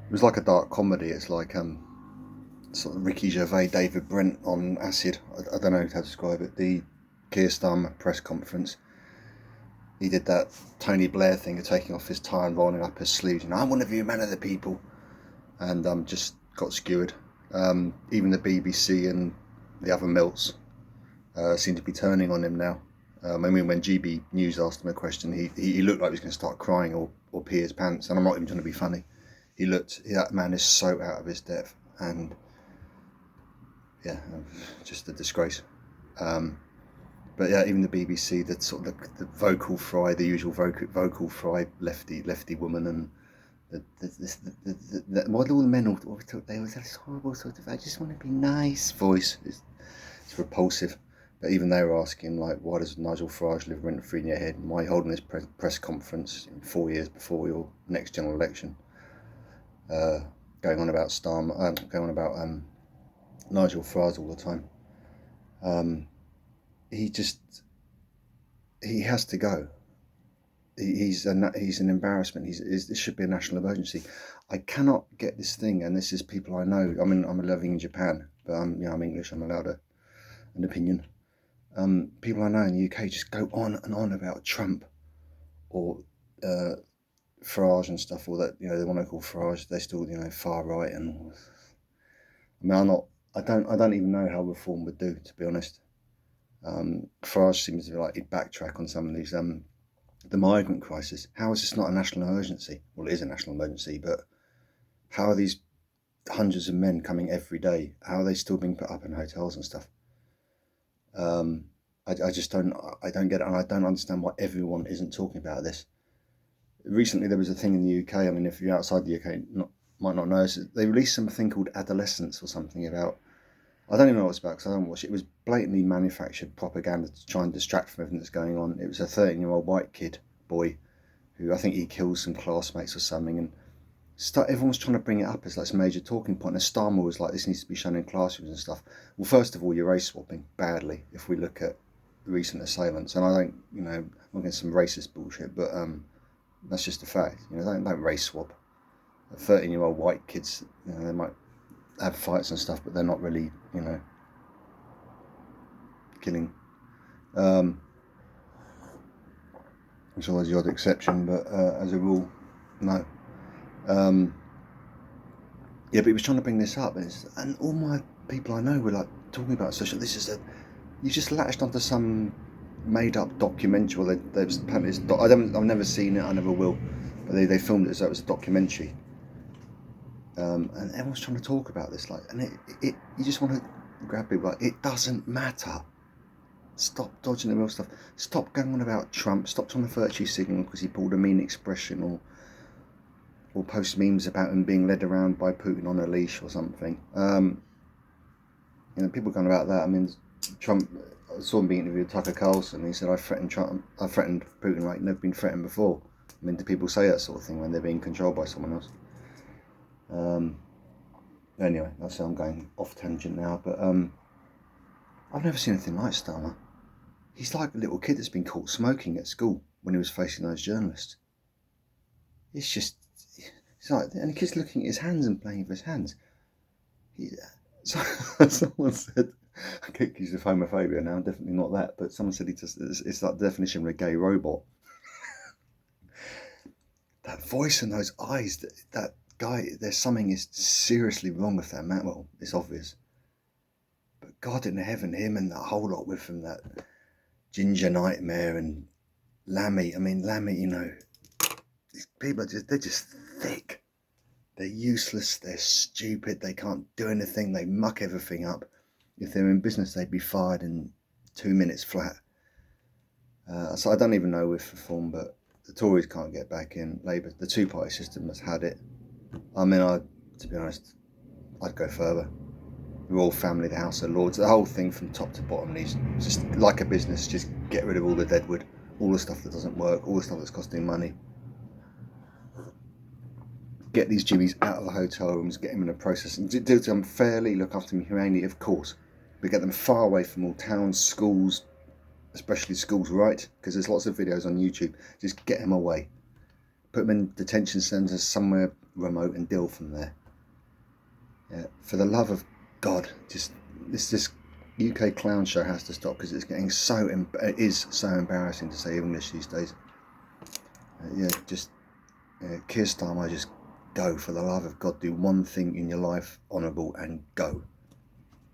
It was like a dark comedy. It's like sort of Ricky Gervais, David Brent on acid. I don't know how to describe it. The Keir Starmer press conference. He did that Tony Blair thing of taking off his tie and rolling up his sleeves. I'm one of you, man of the people, and just got skewered. Even the BBC and the other Milts seem to be turning on him now. I mean, when GB News asked him a question, he looked like he was going to start crying or pee his pants. And I'm not even trying to be funny. That man is so out of his depth, and yeah, just a disgrace. But yeah, even the BBC, the sort of the vocal fry, the usual vocal fry lefty woman, and what all the men all thought they was this horrible sort of I just want to be nice voice. It's repulsive. But even they were asking, like, why does Nigel Farage live rent free in your head? Why are you holding this press conference 4 years before your next general election? Going on about going on about Nigel Farage all the time. He has to go. He's an embarrassment. This should be a national emergency. I cannot get this thing, and this is people I know. I mean, I'm living in Japan, but I'm English. I'm allowed an opinion. People I know in the UK just go on and on about Trump or Farage and stuff, or that they want to call Farage. They're still far right, and I mean I don't even know how reform would do, to be honest. Farage seems to be like he'd backtrack on some of these the migrant crisis. How is this not a national emergency? Well, it is a national emergency, but how are these hundreds of men coming every day? How are they still being put up in hotels and stuff? I just don't get it, and I don't understand why everyone isn't talking about this. Recently, there was a thing in the UK. I mean, if you're outside the UK, might not know this. They released something called Adolescence or something about. I don't even know what it's about because I don't watch it. It was blatantly manufactured propaganda to try and distract from everything that's going on. It was a 13-year-old white boy, who I think he kills some classmates or something, and everyone's trying to bring it up as like some major talking point. And Starmer was like, this needs to be shown in classrooms and stuff. Well, first of all, you're race swapping badly if we look at recent assailants, and I don't, I'm against some racist bullshit, but that's just a fact. Don't race swap. 13-year-old white kids, they might have fights and stuff, but they're not really, killing. There's always the odd exception, but as a rule, no. Yeah, but he was trying to bring this up, and all my people I know were like talking about social. You just latched onto some made-up documentary. Well, I've never seen it. I never will. But they filmed it as though it was a documentary. And everyone's trying to talk about this, and you just want to grab people like, it doesn't matter. Stop dodging the real stuff. Stop going on about Trump. Stop trying to virtue signal because he pulled a mean expression, or post memes about him being led around by Putin on a leash or something. People going about that. I mean, Trump. I saw him being interviewed with Tucker Carlson. He said, "I threatened Trump. I threatened Putin like never been threatened before." I mean, do people say that sort of thing when they're being controlled by someone else? Anyway, that's how I'm going off tangent now. But I've never seen anything like Starmer. He's like a little kid that's been caught smoking at school when he was facing those journalists. It's like, and the kid's looking at his hands and playing with his hands. Someone said, I get accused of homophobia now, definitely not that, but someone said it's like the definition of a gay robot. That voice and those eyes, that guy, there's something is seriously wrong with that man. Well, it's obvious. But God in heaven, him and that whole lot with him, that Ginger Nightmare and Lammy. I mean, Lammy, these people they're just thick. They're useless, they're stupid, they can't do anything, they muck everything up. If they're in business, they'd be fired in 2 minutes flat. So I don't even know with reform, but the Tories can't get back in. Labour, the two-party system has had it. I mean, to be honest, I'd go further. The royal family, the House of Lords, the whole thing from top to bottom needs, just like a business, just get rid of all the deadwood, all the stuff that doesn't work, all the stuff that's costing money. Get these Jimmies out of the hotel rooms, get them in a process, and do them fairly, look after them humanely, of course, but get them far away from all towns, schools, especially schools, right? Because there's lots of videos on YouTube. Just get them away. Put them in detention centres somewhere remote and deal from there. Yeah, for the love of God, just this UK clown show has to stop, because it's getting it is so embarrassing to say English these days. Keir Starmer, just go, for the love of God, do one thing in your life honourable and go.